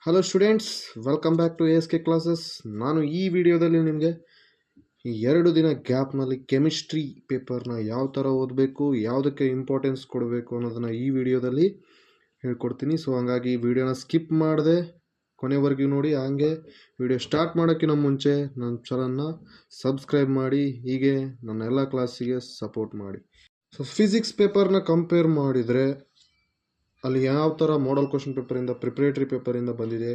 Hello students, welcome back to ASK classes. ನಾನು ಈ ವಿಡಿಯೋದಲ್ಲಿ ನಿಮಗೆ ಈ 2 ದಿನ ಗ್ಯಾಪ್ನಲ್ಲಿ ಕೆಮಿಸ್ಟ್ರಿ ಪೇಪರ್ನ ಯಾವ ಥರ ಓದಬೇಕು, ಯಾವುದಕ್ಕೆ ಇಂಪಾರ್ಟೆನ್ಸ್ ಕೊಡಬೇಕು ಅನ್ನೋದನ್ನು ಈ ವಿಡಿಯೋದಲ್ಲಿ ಹೇಳ್ಕೊಡ್ತೀನಿ. ಸೊ ಹಾಗಾಗಿ ವಿಡಿಯೋನ ಸ್ಕಿಪ್ ಮಾಡದೆ ಕೊನೆವರೆಗೂ ನೋಡಿ. ಹಾಗೆ ವಿಡಿಯೋ ಸ್ಟಾರ್ಟ್ ಮಾಡೋಕ್ಕಿಂತ ಮುಂಚೆ ನನ್ನ ಚಾನಲ್ನ ಸಬ್ಸ್ಕ್ರೈಬ್ ಮಾಡಿ, ಹೀಗೆ ನನ್ನ ಎಲ್ಲ ಕ್ಲಾಸಿಗೆ ಸಪೋರ್ಟ್ ಮಾಡಿ. ಸೊ ಫಿಸಿಕ್ಸ್ ಪೇಪರ್ನ ಕಂಪೇರ್ ಮಾಡಿದರೆ ಅಲ್ಲಿ ಯಾವ ಥರ ಮಾಡಲ್ ಕ್ವಶನ್ ಪೇಪರಿಂದ ಪ್ರಿಪ್ರೇಟರಿ ಪೇಪರಿಂದ ಬಂದಿದೆ,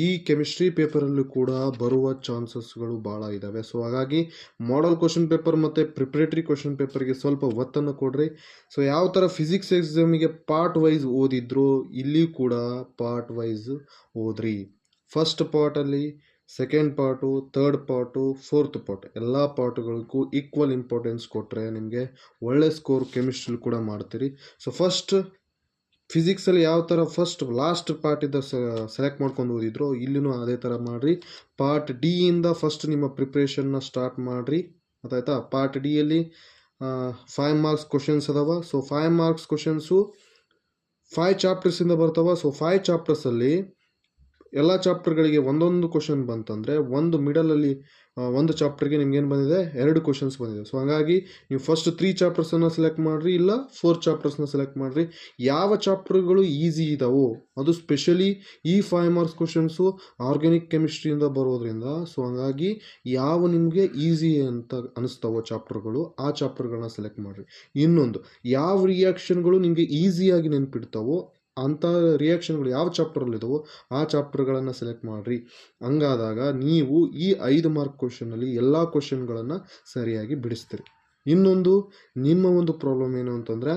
ಈ ಕೆಮಿಸ್ಟ್ರಿ ಪೇಪರಲ್ಲೂ ಕೂಡ ಬರುವ ಚಾನ್ಸಸ್ಗಳು ಭಾಳ ಇದ್ದಾವೆ. ಸೊ ಹಾಗಾಗಿ ಮಾಡಲ್ ಕ್ವಶನ್ ಪೇಪರ್ ಮತ್ತು ಪ್ರಿಪ್ರೇಟರಿ ಕ್ವಶನ್ ಪೇಪರ್ಗೆ ಸ್ವಲ್ಪ ಒತ್ತನ್ನು ಕೊಡ್ರಿ. ಸೊ ಯಾವ ಥರ ಫಿಸಿಕ್ಸ್ ಎಕ್ಸಾಮಿಗೆ ಪಾರ್ಟ್ ವೈಸ್ ಓದಿದ್ರು, ಇಲ್ಲಿ ಕೂಡ ಪಾರ್ಟ್ ವೈಸ್ ಓದ್ರಿ. ಫಸ್ಟ್ ಪಾರ್ಟಲ್ಲಿ, second part, third part, fourth part ಎಲ್ಲ ಪಾರ್ಟುಗಳಿಗೂ ಈಕ್ವಲ್ ಇಂಪಾರ್ಟೆನ್ಸ್ ಕೊಟ್ಟರೆ ನಿಮಗೆ ಒಳ್ಳೆ ಸ್ಕೋರ್ ಕೆಮಿಸ್ಟ್ರಿಲಿ ಕೂಡ ಮಾಡ್ತೀರಿ. ಸೊ ಫಸ್ಟ್ ಫಿಸಿಕ್ಸಲ್ಲಿ ಯಾವ ಥರ ಫಸ್ಟ್ ಲಾಸ್ಟ್ ಪಾರ್ಟಿಂದ ಸೆಲೆಕ್ಟ್ ಮಾಡ್ಕೊಂಡು ಓದಿದ್ರು, ಇಲ್ಲಿನೂ ಅದೇ ಥರ ಮಾಡಿರಿ. ಪಾರ್ಟ್ ಡಿ ಇಂದ ಫಸ್ಟ್ ನಿಮ್ಮ ಪ್ರಿಪ್ರೇಷನ್ನ ಸ್ಟಾರ್ಟ್ ಮಾಡಿರಿ. ಗೊತ್ತಾಯ್ತಾ? ಪಾರ್ಟ್ ಡಿಯಲ್ಲಿ 5 ಮಾರ್ಕ್ಸ್ ಕ್ವಶನ್ಸ್ ಅದಾವ. ಸೊ 5 ಮಾರ್ಕ್ಸ್ ಕ್ವಶನ್ಸು 5 ಚಾಪ್ಟರ್ಸಿಂದ ಬರ್ತಾವ. ಸೊ 5 ಚಾಪ್ಟರ್ಸಲ್ಲಿ ಎಲ್ಲ ಚಾಪ್ಟರ್ಗಳಿಗೆ ಒಂದೊಂದು ಕ್ವಶನ್ ಬಂತಂದರೆ ಒಂದು ಮಿಡಲಲ್ಲಿ ಒಂದು ಚಾಪ್ಟರ್ಗೆ ನಿಮ್ಗೇನು ಬಂದಿದೆ, 2 ಕ್ವಶನ್ಸ್ ಬಂದಿದೆ. ಸೊ ಹಾಗಾಗಿ ನೀವು ಫಸ್ಟ್ 3 ಚಾಪ್ಟರ್ಸನ್ನು ಸೆಲೆಕ್ಟ್ ಮಾಡಿರಿ, ಇಲ್ಲ 4 ಚಾಪ್ಟರ್ಸ್ನ ಸೆಲೆಕ್ಟ್ ಮಾಡಿರಿ. ಯಾವ ಚಾಪ್ಟರ್ಗಳು ಈಸಿ ಇದಾವೋ, ಅದು ಸ್ಪೆಷಲಿ ಈ 5 ಮಾರ್ಕ್ಸ್ ಕ್ವಶನ್ಸು ಆರ್ಗ್ಯಾನಿಕ್ ಕೆಮಿಸ್ಟ್ರಿಯಿಂದ ಬರೋದ್ರಿಂದ, ಸೊ ಹಾಗಾಗಿ ಯಾವ ನಿಮಗೆ ಈಸಿ ಅಂತ ಅನಿಸ್ತಾವೋ ಚಾಪ್ಟರ್ಗಳು, ಆ ಚಾಪ್ಟರ್ಗಳನ್ನ ಸೆಲೆಕ್ಟ್ ಮಾಡಿರಿ. ಇನ್ನೊಂದು, ಯಾವ ರಿಯಾಕ್ಷನ್ಗಳು ನಿಮಗೆ ಈಸಿಯಾಗಿ ನೆನಪಿಡ್ತಾವೋ ಅಂಥ ರಿಯಾಕ್ಷನ್ಗಳು ಯಾವ ಚಾಪ್ಟರಲ್ಲಿದ್ದಾವೋ ಆ ಚಾಪ್ಟರ್ಗಳನ್ನು ಸೆಲೆಕ್ಟ್ ಮಾಡಿರಿ. ಹಂಗಾದಾಗ ನೀವು ಈ 5 ಮಾರ್ಕ್ ಕ್ವಶನಲ್ಲಿ ಎಲ್ಲ ಕ್ವಶನ್ಗಳನ್ನು ಸರಿಯಾಗಿ ಬಿಡಿಸ್ತೀರಿ. ಇನ್ನೊಂದು, ನಿಮ್ಮ ಒಂದು ಪ್ರಾಬ್ಲಮ್ ಏನು ಅಂತಂದರೆ,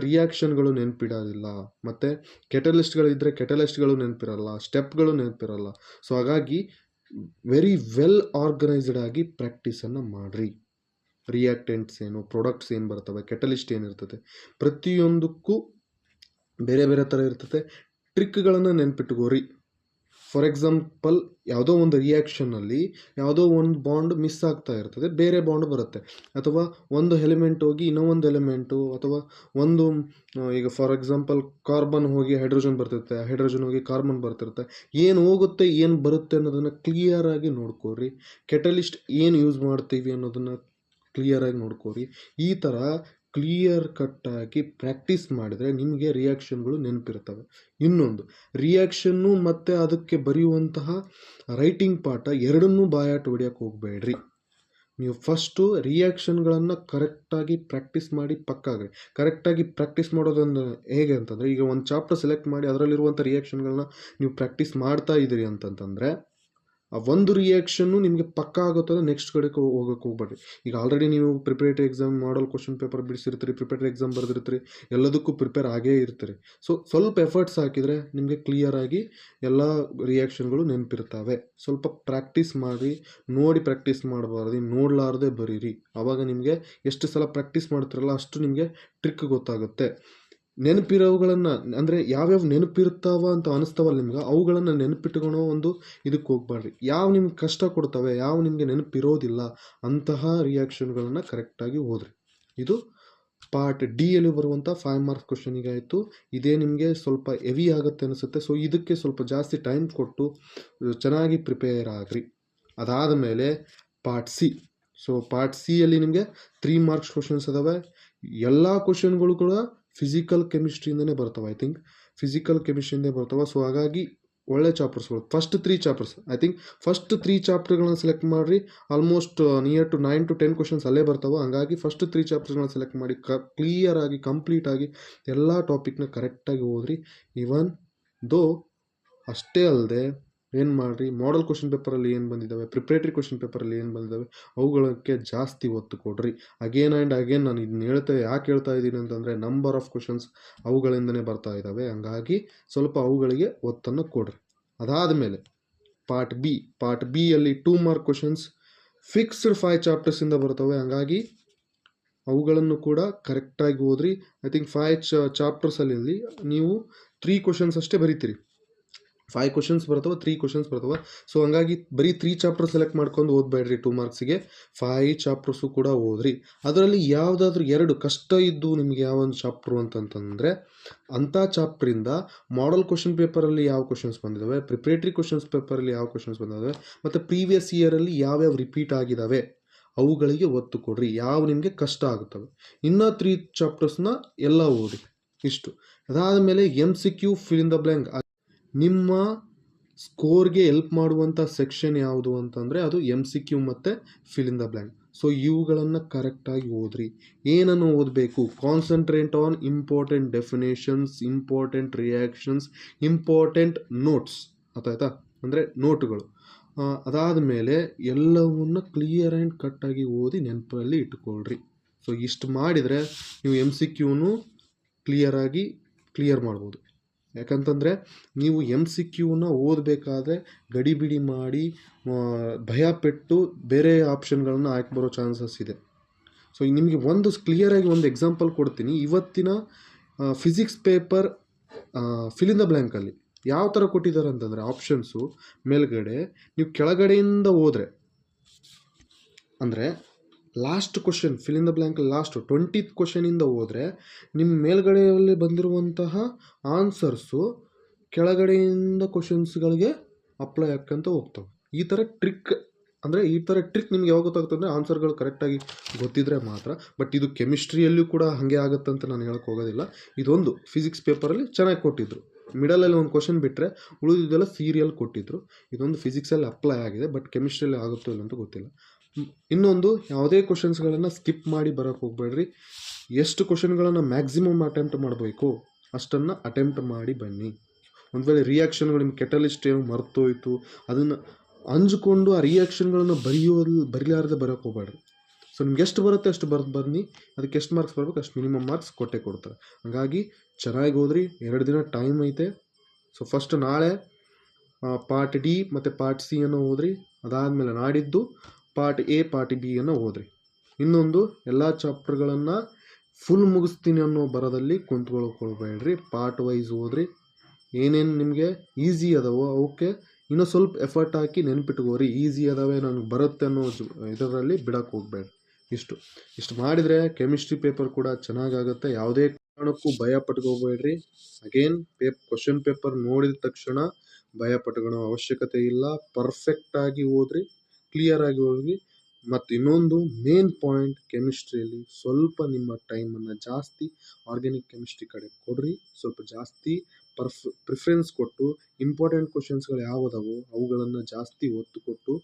ರಿಯಾಕ್ಷನ್ಗಳು ನೆನಪಿಡೋದಿಲ್ಲ, ಮತ್ತು ಕೆಟಲಿಸ್ಟ್ಗಳಿದ್ದರೆ ಕೆಟಲಿಸ್ಟ್ಗಳು ನೆನಪಿರಲ್ಲ, ಸ್ಟೆಪ್ಗಳು ನೆನಪಿರಲ್ಲ. ಸೊ ಹಾಗಾಗಿ ವೆರಿ ವೆಲ್ ಆರ್ಗನೈಸ್ಡ್ ಆಗಿ ಪ್ರಾಕ್ಟೀಸನ್ನು ಮಾಡಿರಿ. ರಿಯಾಕ್ಟೆಂಟ್ಸ್ ಏನು, ಪ್ರಾಡಕ್ಟ್ಸ್ ಏನು ಬರ್ತವೆ, ಕೆಟಲಿಸ್ಟ್ ಏನಿರ್ತದೆ, ಪ್ರತಿಯೊಂದಕ್ಕೂ ಬೇರೆ ಬೇರೆ ಥರ ಇರ್ತದೆ. ಟ್ರಿಕ್ಗಳನ್ನು ನೆನ್ಪಿಟ್ಕೋರಿ. ಫಾರ್ ಎಕ್ಸಾಂಪಲ್, ಯಾವುದೋ ಒಂದು ರಿಯಾಕ್ಷನ್ನಲ್ಲಿ ಯಾವುದೋ ಒಂದು ಬಾಂಡ್ ಮಿಸ್ ಆಗ್ತಾ ಇರ್ತದೆ, ಬೇರೆ ಬಾಂಡ್ ಬರುತ್ತೆ, ಅಥವಾ ಒಂದು ಎಲಿಮೆಂಟ್ ಹೋಗಿ ಇನ್ನೊಂದು ಎಲಿಮೆಂಟು, ಅಥವಾ ಒಂದು ಈಗ ಫಾರ್ ಎಕ್ಸಾಂಪಲ್ ಕಾರ್ಬನ್ ಹೋಗಿ ಹೈಡ್ರೋಜನ್ ಬರ್ತಿರುತ್ತೆ, ಹೈಡ್ರೋಜನ್ ಹೋಗಿ ಕಾರ್ಬನ್ ಬರ್ತಿರುತ್ತೆ. ಏನು ಹೋಗುತ್ತೆ ಏನು ಬರುತ್ತೆ ಅನ್ನೋದನ್ನು ಕ್ಲಿಯರಾಗಿ ನೋಡ್ಕೋರಿ. ಕೆಟಲಿಸ್ಟ್ ಏನು ಯೂಸ್ ಮಾಡ್ತೀವಿ ಅನ್ನೋದನ್ನು ಕ್ಲಿಯರಾಗಿ ನೋಡ್ಕೋರಿ. ಈ ಥರ ಕ್ಲಿಯರ್ ಕಟ್ಟಾಗಿ ಪ್ರಾಕ್ಟೀಸ್ ಮಾಡಿದರೆ ನಿಮಗೆ ರಿಯಾಕ್ಷನ್ಗಳು ನೆನಪಿರ್ತವೆ. ಇನ್ನೊಂದು, ರಿಯಾಕ್ಷನ್ನು ಮತ್ತು ಅದಕ್ಕೆ ಬರೆಯುವಂತಹ ರೈಟಿಂಗ್ ಪಾಠ ಎರಡನ್ನೂ ಬಾಯಾಟ ಹೊಡಿಯೋಕ್ಕೆ ಹೋಗಬೇಡ್ರಿ. ನೀವು ಫಸ್ಟು ರಿಯಾಕ್ಷನ್ಗಳನ್ನು ಕರೆಕ್ಟಾಗಿ ಪ್ರಾಕ್ಟೀಸ್ ಮಾಡಿ ಪಕ್ಕಾಗ್ರಿ. ಕರೆಕ್ಟಾಗಿ ಪ್ರಾಕ್ಟೀಸ್ ಮಾಡೋದಂದ್ರೆ ಹೇಗೆ ಅಂತಂದರೆ, ಈಗ ಒಂದು ಚಾಪ್ಟರ್ ಸೆಲೆಕ್ಟ್ ಮಾಡಿ ಅದರಲ್ಲಿರುವಂಥ ರಿಯಾಕ್ಷನ್ಗಳನ್ನ ನೀವು ಪ್ರಾಕ್ಟೀಸ್ ಮಾಡ್ತಾ ಇದ್ದೀರಿ ಅಂತಂತಂದರೆ, ಆ ಒಂದು ರಿಯಾಕ್ಷನ್ನು ನಿಮಗೆ ಪಕ್ಕಾ ಆಗುತ್ತದೆ, ನೆಕ್ಸ್ಟ್ ಕಡೆಗೆ ಹೋಗೋಕ್ಕೆ ಹೋಗ್ಬೇಡ್ರಿ. ಈಗ ಆಲ್ರೆಡಿ ನೀವು preparatory exam model question paper ಬಿಡಿಸಿರ್ತೀರಿ, ಪ್ರಿಪರೇಟರಿ ಎಕ್ಸಾಮ್ ಬರೆದಿರ್ತೀರಿ, ಎಲ್ಲದಕ್ಕೂ ಪ್ರಿಪೇರ್ ಆಗೇ ಇರ್ತೀರಿ. ಸೊ ಸ್ವಲ್ಪ ಎಫರ್ಟ್ಸ್ ಹಾಕಿದರೆ ನಿಮಗೆ ಕ್ಲಿಯರಾಗಿ ಎಲ್ಲ ರಿಯಾಕ್ಷನ್ಗಳು ನೆನಪಿರ್ತವೆ. ಸ್ವಲ್ಪ ಪ್ರಾಕ್ಟೀಸ್ ಮಾಡಿ, ನೋಡಿ ಪ್ರಾಕ್ಟೀಸ್ ಮಾಡಬಾರ್ದು, ನೋಡಲಾರ್ದೆ ಬರೀರಿ. ಆವಾಗ ನಿಮಗೆ ಎಷ್ಟು ಸಲ ಪ್ರಾಕ್ಟೀಸ್ ಮಾಡ್ತಿರಲ್ಲ ಅಷ್ಟು ನಿಮಗೆ ಟ್ರಿಕ್ ಗೊತ್ತಾಗುತ್ತೆ. ನೆನಪಿರೋವುಗಳನ್ನು, ಅಂದರೆ ಯಾವ್ಯಾವ ನೆನಪಿರ್ತಾವ ಅಂತ ಅನಿಸ್ತಾವಲ್ಲ ನಿಮ್ಗೆ, ಅವುಗಳನ್ನು ನೆನಪಿಟ್ಕೊಳೋ ಒಂದು ಇದಕ್ಕೆ ಹೋಗ್ಬಾರ್ರಿ. ಯಾವ ನಿಮ್ಗೆ ಕಷ್ಟ ಕೊಡ್ತವೆ, ಯಾವ ನಿಮಗೆ ನೆನಪಿರೋದಿಲ್ಲ ಅಂತಹ ರಿಯಾಕ್ಷನ್ಗಳನ್ನು ಕರೆಕ್ಟಾಗಿ ಓದ್ರಿ. ಇದು ಪಾರ್ಟ್ ಡಿಯಲ್ಲಿ ಬರುವಂಥ 5 ಮಾರ್ಕ್ಸ್ ಕ್ವಶನಿಗೆ ಆಯಿತು. ಇದೇ ನಿಮಗೆ ಸ್ವಲ್ಪ ಹೆವಿ ಆಗುತ್ತೆ ಅನಿಸುತ್ತೆ. ಸೊ ಇದಕ್ಕೆ ಸ್ವಲ್ಪ ಜಾಸ್ತಿ ಟೈಮ್ ಕೊಟ್ಟು ಚೆನ್ನಾಗಿ ಪ್ರಿಪೇರ್ ಆಗ್ರಿ. ಅದಾದ ಮೇಲೆ ಪಾರ್ಟ್ ಸಿ. ಸೊ ಪಾರ್ಟ್ ಸಿಯಲ್ಲಿ ನಿಮಗೆ 3 ಮಾರ್ಕ್ಸ್ ಕ್ವಶನ್ಸ್ ಅದಾವೆ. ಎಲ್ಲ ಕ್ವಶನ್ಗಳು ಕೂಡ ಫಿಸಿಕಲ್ ಕೆಮಿಸ್ಟ್ರಿಯಿಂದನೇ ಬರ್ತವೆ. ಐ ಥಿಂಕ್ ಫಿಸಿಕಲ್ ಕೆಮಿಸ್ಟ್ರಿಯಿಂದೇ ಬರ್ತವೆ. ಸೊ ಹಾಗಾಗಿ ಒಳ್ಳೆ ಚಾಪ್ಟರ್ಸ್ಗಳು, first 3 chapters, I think first 3 ಚಾಪ್ಟರ್ಗಳನ್ನ ಸೆಲೆಕ್ಟ್ ಮಾಡಿರಿ. Almost near to 9 to 10 questions ಅಲ್ಲೇ ಬರ್ತಾವೆ. ಹಾಗಾಗಿ ಫಸ್ಟ್ 3 ಚಾಪ್ಟರ್ಸ್ಗಳನ್ನ ಸೆಲೆಕ್ಟ್ ಮಾಡಿ ಕ್ಲಿಯರಾಗಿ ಕಂಪ್ಲೀಟಾಗಿ ಎಲ್ಲ ಟಾಪಿಕ್ನ ಕರೆಕ್ಟಾಗಿ ಓದ್ರಿ. ಇವನ್ ದೋ ಅಷ್ಟೇ ಅಲ್ಲದೆ ಏನು ಮಾಡಿರಿ, ಮಾಡಲ್ ಕ್ವಶನ್ ಪೇಪರಲ್ಲಿ ಏನು ಬಂದಿದ್ದಾವೆ, ಪ್ರಿಪ್ರೇಟರಿ ಕ್ವಶನ್ ಪೇಪರಲ್ಲಿ ಏನು ಬಂದಿದ್ದಾವೆ ಅವುಗಳಕ್ಕೆ ಜಾಸ್ತಿ ಒತ್ತು ಕೊಡ್ರಿ. ಅಗೇನ್ ಆ್ಯಂಡ್ ಅಗೇನ್ ನಾನು ಇದನ್ನ ಯಾಕೆ ಹೇಳ್ತಾ ಇದ್ದೀನಿ ಅಂತಂದರೆ, ನಂಬರ್ ಆಫ್ ಕ್ವಶನ್ಸ್ ಅವುಗಳಿಂದನೇ ಬರ್ತಾ ಇದ್ದಾವೆ. ಹಂಗಾಗಿ ಸ್ವಲ್ಪ ಅವುಗಳಿಗೆ ಒತ್ತನ್ನು ಕೊಡ್ರಿ. ಅದಾದ ಮೇಲೆ ಪಾರ್ಟ್ ಬಿಯಲ್ಲಿ 2 ಮಾರ್ಕ್ ಕ್ವಶನ್ಸ್ ಫಿಕ್ಸ್ಡ್ 5 ಚಾಪ್ಟರ್ಸಿಂದ ಬರ್ತವೆ. ಹಂಗಾಗಿ ಅವುಗಳನ್ನು ಕೂಡ ಕರೆಕ್ಟಾಗಿ ಓದ್ರಿ. ಐ ಥಿಂಕ್ 5 ಚಾಪ್ಟರ್ಸಲ್ಲಿ ನೀವು 3 ಕ್ವಶನ್ಸ್ ಅಷ್ಟೇ ಬರೀತೀರಿ. 5 ಕ್ವಶನ್ಸ್ ಬರ್ತವೆ, 3 ಕ್ವಶನ್ಸ್ ಬರ್ತವೆ. ಸೊ ಹಂಗಾಗಿ ಬರೀ 3 ಚಾಪ್ಟರ್ ಸೆಲೆಕ್ಟ್ ಮಾಡ್ಕೊಂಡು ಓದಬೇಡ್ರಿ. 2 ಮಾರ್ಕ್ಸಿಗೆ 5 ಚಾಪ್ಟರ್ಸು ಕೂಡ ಓದ್ರಿ. ಅದರಲ್ಲಿ ಯಾವುದಾದ್ರೂ 2 ಕಷ್ಟ ಇದ್ದು ನಿಮಗೆ ಯಾವೊಂದು ಚಾಪ್ಟ್ರು ಅಂತಂತಂದರೆ ಅಂಥ ಚಾಪ್ಟ್ರಿಂದ ಮಾಡಲ್ ಕ್ವಶನ್ ಪೇಪರಲ್ಲಿ ಯಾವ ಕ್ವಶನ್ಸ್ ಬಂದಿದ್ದಾವೆ, ಪ್ರಿಪ್ರೇಟ್ರಿ ಕ್ವಶನ್ಸ್ ಪೇಪರಲ್ಲಿ ಯಾವ ಕ್ವಶನ್ಸ್ ಬಂದಿದ್ದಾವೆ, ಮತ್ತು ಪ್ರೀವಿಯಸ್ ಇಯರಲ್ಲಿ ಯಾವ್ಯಾವ ರಿಪೀಟ್ ಆಗಿದ್ದಾವೆ ಅವುಗಳಿಗೆ ಒತ್ತು ಕೊಡ್ರಿ. ಯಾವ ನಿಮಗೆ ಕಷ್ಟ ಆಗುತ್ತವೆ. ಇನ್ನೂ 3 ಚಾಪ್ಟರ್ಸ್ನ ಎಲ್ಲ ಓದಿ. ಇಷ್ಟು ಅದಾದಮೇಲೆ MCQ fill in the blank. ನಿಮ್ಮ ಸ್ಕೋರ್ಗೆ ಹೆಲ್ಪ್ ಮಾಡುವಂಥ ಸೆಕ್ಷನ್ ಯಾವುದು ಅಂತಂದರೆ ಅದು MCQ ಮತ್ತು fill in the blank. So ಇವುಗಳನ್ನು ಕರೆಕ್ಟಾಗಿ ಓದ್ರಿ. ಏನನ್ನು ಓದಬೇಕು? Concentrate on important definitions, important reactions, important notes. ಆಯ್ತಾ? ಅಂದರೆ ನೋಟುಗಳು. ಅದಾದ ಮೇಲೆ ಎಲ್ಲವನ್ನು ಕ್ಲಿಯರ್ ಆ್ಯಂಡ್ ಕಟ್ಟಾಗಿ ಓದಿ ನೆನಪಲ್ಲಿ ಇಟ್ಕೊಳ್ರಿ. ಸೊ ಇಷ್ಟು ಮಾಡಿದರೆ ನೀವು MCQನು ಕ್ಲಿಯರ್ ಮಾಡ್ಬೋದು. ಯಾಕಂತಂದರೆ ನೀವು MCQನ ಓದಬೇಕಾದ್ರೆ ಗಡಿಬಿಡಿ ಮಾಡಿ ಭಯಪಟ್ಟು ಬೇರೆ ಆಪ್ಷನ್ಗಳನ್ನು ಆಯ್ಕೆ ಬರೋ ಚಾನ್ಸಸ್ ಇದೆ. ಸೊ ನಿಮಗೆ ಕ್ಲಿಯರಾಗಿ ಒಂದು ಎಕ್ಸಾಂಪಲ್ ಕೊಡ್ತೀನಿ. ಇವತ್ತಿನ physics paper fill in the ಬ್ಲ್ಯಾಂಕಲ್ಲಿ ಯಾವ ಥರ ಕೊಟ್ಟಿದ್ದಾರೆ ಅಂತಂದರೆ ಆಪ್ಷನ್ಸು ಮೇಲ್ಗಡೆ ನೀವು ಕೆಳಗಡೆಯಿಂದ ಹೋದರೆ ಅಂದರೆ last question fill in the blank last 20th ಕ್ವಶನಿಂದ ಹೋದರೆ ನಿಮ್ಮ ಮೇಲ್ಗಡೆಯಲ್ಲಿ ಬಂದಿರುವಂತಹ ಆನ್ಸರ್ಸು ಕೆಳಗಡೆಯಿಂದ ಕ್ವಶನ್ಸ್ಗಳಿಗೆ ಅಪ್ಲೈ ಹಾಕ್ಕಂತ ಹೋಗ್ತವೆ. ಈ ಥರ ಟ್ರಿಕ್ ನಿಮ್ಗೆ ಯಾವಾಗ ಗೊತ್ತಾಗ್ತದೆ ಆನ್ಸರ್ಗಳು ಕರೆಕ್ಟಾಗಿ ಗೊತ್ತಿದ್ರೆ ಮಾತ್ರ. ಬಟ್ ಇದು ಕೆಮಿಸ್ಟ್ರಿಯಲ್ಲೂ ಕೂಡ ಹಾಗೆ ಆಗುತ್ತಂತ ನಾನು ಹೇಳಕ್ಕೆ ಹೋಗೋದಿಲ್ಲ. ಇದೊಂದು ಫಿಸಿಕ್ಸ್ ಪೇಪರಲ್ಲಿ ಚೆನ್ನಾಗಿ ಕೊಟ್ಟಿದ್ರು. ಮಿಡಲಲ್ಲಿ ಒಂದು ಕ್ವಶನ್ ಬಿಟ್ಟರೆ ಉಳಿದಿದ್ದೆಲ್ಲ ಸೀರಿಯಲ್ ಕೊಟ್ಟಿದ್ರು. ಇದೊಂದು ಫಿಸಿಕ್ಸಲ್ಲಿ ಅಪ್ಲೈ ಆಗಿದೆ, ಬಟ್ ಕೆಮಿಸ್ಟ್ರಿಯಲ್ಲಿ ಆಗುತ್ತೋ ಇಲ್ಲ ಅಂತ ಗೊತ್ತಿಲ್ಲ. ಇನ್ನೊಂದು, ಯಾವುದೇ ಕ್ವಶನ್ಸ್ಗಳನ್ನು ಸ್ಕಿಪ್ ಮಾಡಿ ಬರೋಕ್ಕೆ ಹೋಗಬೇಡ್ರಿ. ಎಷ್ಟು ಕ್ವಶನ್ಗಳನ್ನು ಮ್ಯಾಕ್ಸಿಮಮ್ ಅಟೆಂಪ್ಟ್ ಮಾಡಬೇಕು ಅಷ್ಟನ್ನು ಅಟೆಂಪ್ಟ್ ಮಾಡಿ ಬನ್ನಿ. ಒಂದು ವೇಳೆ ರಿಯಾಕ್ಷನ್ಗಳು ನಿಮ್ಮ ಕೆಟಲಿಸ್ಟ್ ಏನು ಮರ್ತೋಯ್ತು ಅದನ್ನು ಅಂಜಿಕೊಂಡು ಆ ರಿಯಾಕ್ಷನ್ಗಳನ್ನು ಬರೀಲಾರದೆ ಬರೋಕ್ಕೆ ಹೋಗಬೇಡ್ರಿ. ಸೊ ನಿಮ್ಗೆ ಎಷ್ಟು ಬರುತ್ತೆ ಅಷ್ಟು ಬನ್ನಿ. ಅದಕ್ಕೆ ಎಷ್ಟು ಮಾರ್ಕ್ಸ್ ಬರಬೇಕು ಅಷ್ಟು ಮಿನಿಮಮ್ ಮಾರ್ಕ್ಸ್ ಕೊಟ್ಟೆ ಕೊಡ್ತಾರೆ. ಹಾಗಾಗಿ ಚೆನ್ನಾಗಿ ಓದ್ರಿ. 2 ದಿನ ಟೈಮ್ ಐತೆ. ಸೊ ಫಸ್ಟ್ ನಾಳೆ ಪಾರ್ಟ್ ಡಿ ಮತ್ತು ಪಾರ್ಟ್ ಸಿ ಅನ್ನು ಓದ್ರಿ. ಅದಾದಮೇಲೆ ನಾಡಿದ್ದು ಪಾರ್ಟ್ ಎ ಪಾರ್ಟ್ ಬಿ ಅನ್ನು ಓದ್ರಿ. ಇನ್ನೊಂದು, ಎಲ್ಲ ಚಾಪ್ಟರ್ಗಳನ್ನು ಫುಲ್ ಮುಗಿಸ್ತೀನಿ ಅನ್ನೋ ಬರೋದಲ್ಲಿ ಕುಂತ್ಕೊಳ್ಕೊಳ್ಬೇಡ್ರಿ. ಪಾರ್ಟ್ ವೈಸ್ ಓದ್ರಿ. ಏನೇನು ನಿಮಗೆ ಈಸಿ ಅದಾವೋ ಅವಕ್ಕೆ ಇನ್ನೂ ಸ್ವಲ್ಪ ಎಫರ್ಟ್ ಹಾಕಿ ನೆನ್ಪಿಟ್ಕೋರಿ. ಈಸಿ ಅದಾವೆ ನನಗೆ ಬರುತ್ತೆ ಅನ್ನೋ ಇದರಲ್ಲಿ ಬಿಡಕ್ಕೆ ಹೋಗ್ಬೇಡ್ರಿ. ಇಷ್ಟು ಮಾಡಿದರೆ ಕೆಮಿಸ್ಟ್ರಿ ಪೇಪರ್ ಕೂಡ ಚೆನ್ನಾಗಾಗುತ್ತೆ. ಯಾವುದೇ ಕಾರಣಕ್ಕೂ ಭಯ ಪಟ್ಕೋಬೇಡ್ರಿ. ಅಗೇನ್ ಕ್ವಶನ್ ಪೇಪರ್ ನೋಡಿದ ತಕ್ಷಣ ಭಯ ಪಟ್ಕೊಳ್ಳೋ ಅವಶ್ಯಕತೆ ಇಲ್ಲ. ಪರ್ಫೆಕ್ಟಾಗಿ ಓದ್ರಿ, ಕ್ಲಿಯರ್ ಆಗಿ ಓದ್ರಿ. ಮತ್ತು ಇನ್ನೊಂದು ಮೇನ್ ಪಾಯಿಂಟ್, ಕೆಮಿಸ್ಟ್ರಿಯಲ್ಲಿ ಸ್ವಲ್ಪ ನಿಮ್ಮ ಟೈಮನ್ನು ಜಾಸ್ತಿ ಆರ್ಗ್ಯಾನಿಕ್ ಕೆಮಿಸ್ಟ್ರಿ ಕಡೆ ಕೊಡ್ರಿ. ಸ್ವಲ್ಪ ಜಾಸ್ತಿ ಪ್ರಿಫರೆನ್ಸ್ ಕೊಟ್ಟು ಇಂಪಾರ್ಟೆಂಟ್ ಕ್ವಶನ್ಸ್ಗಳು ಯಾವುದವೋ ಅವುಗಳನ್ನು ಜಾಸ್ತಿ ಒತ್ತು ಕೊಟ್ಟು,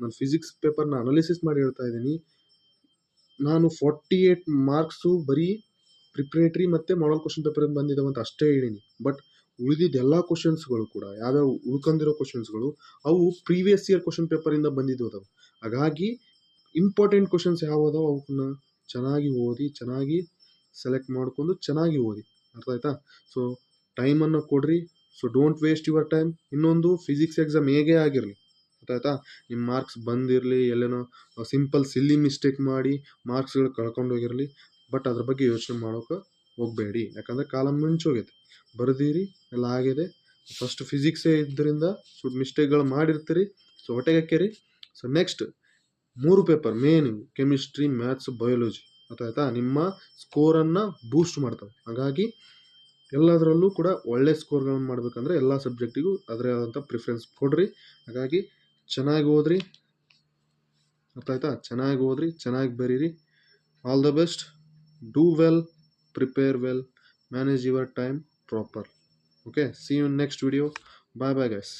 ನಾನು ಫಿಸಿಕ್ಸ್ ಪೇಪರ್ನ ಅನಾಲಿಸಿಸ್ ಮಾಡಿ ಹೇಳ್ತಾ ಇದ್ದೀನಿ. ನಾನು 48 ಮಾರ್ಕ್ಸು ಬರೀ ಪ್ರಿಪ್ರೇಟ್ರಿ ಮತ್ತು ಮಾಡಲ್ ಕ್ವಶನ್ ಪೇಪರಿಂದ ಬಂದಿದ್ದಾವೆ ಅಂತ ಅಷ್ಟೇ ಹೇಳಿನಿ. ಬಟ್ ಉಳಿದಿದ್ದ ಎಲ್ಲ ಕ್ವಶನ್ಸ್ಗಳು ಕೂಡ ಯಾವ್ಯಾವ ಉಳ್ಕೊಂಡಿರೋ ಕ್ವಶನ್ಸ್ಗಳು ಅವು ಪ್ರೀವಿಯಸ್ ಇಯರ್ ಕ್ವಶನ್ ಪೇಪರಿಂದ ಬಂದಿದ್ದು ಅದಾವೆ. ಹಾಗಾಗಿ ಇಂಪಾರ್ಟೆಂಟ್ ಕ್ವಶನ್ಸ್ ಯಾವುದಾವ ಅವನ್ನ ಚೆನ್ನಾಗಿ ಓದಿ, ಚೆನ್ನಾಗಿ ಸೆಲೆಕ್ಟ್ ಮಾಡಿಕೊಂಡು ಚೆನ್ನಾಗಿ ಓದಿ. ಅರ್ಥ ಆಯ್ತಾ? ಸೊ ಟೈಮನ್ನು ಕೊಡ್ರಿ. So don't waste your time. ಇನ್ನೊಂದು, ಫಿಸಿಕ್ಸ್ ಎಕ್ಸಾಮ್ ಹೇಗೆ ಆಗಿರಲಿ, ಗೊತ್ತಾಯ್ತಾ, ನಿಮ್ಮ ಮಾರ್ಕ್ಸ್ ಬಂದಿರಲಿ, ಎಲ್ಲೇನೋ ಸಿಂಪಲ್ ಸಿಲ್ಲಿ ಮಿಸ್ಟೇಕ್ ಮಾಡಿ ಮಾರ್ಕ್ಸ್ಗಳು ಕಳ್ಕೊಂಡೋಗಿರಲಿ, ಬಟ್ ಅದ್ರ ಬಗ್ಗೆ ಯೋಚನೆ ಮಾಡೋಕೆ ಹೋಗಬೇಡಿ. ಯಾಕಂದರೆ ಕಾಲ ಮುಂಚೋಗೈತೆ. ಬರೆದಿರಿ, ಎಲ್ಲ ಆಗಿದೆ. ಫಸ್ಟ್ ಫಿಸಿಕ್ಸೇ ಇದ್ದರಿಂದ ಸ್ವಲ್ಪ ಮಿಸ್ಟೇಕ್ಗಳು ಮಾಡಿರ್ತೀರಿ. ಸೊ ಹೊಟ್ಟೆಗೆ ಹಾಕ್ಯರಿ. So next 3 paper main chemistry, maths, biology, ಗೊತ್ತಾಯ್ತಾ, ನಿಮ್ಮ ಸ್ಕೋರನ್ನು ಬೂಸ್ಟ್ ಮಾಡ್ತವೆ. ಹಾಗಾಗಿ ಎಲ್ಲದರಲ್ಲೂ ಕೂಡ ಒಳ್ಳೆ ಸ್ಕೋರ್ಗಳನ್ನು ಮಾಡಬೇಕಂದ್ರೆ ಎಲ್ಲ ಸಬ್ಜೆಕ್ಟಿಗೂ ಅದರೇ ಆದಂಥ ಪ್ರಿಫರೆನ್ಸ್ ಕೊಡ್ರಿ. ಹಾಗಾಗಿ ಚೆನ್ನಾಗಿ ಓದ್ರಿ. ಗೊತ್ತಾಯ್ತಾ? ಚೆನ್ನಾಗಿ ಓದ್ರಿ, ಚೆನ್ನಾಗಿ ಬರೀರಿ. All the best. Do well, prepare well, manage your time proper. Okay, see you in next video. Bye bye guys.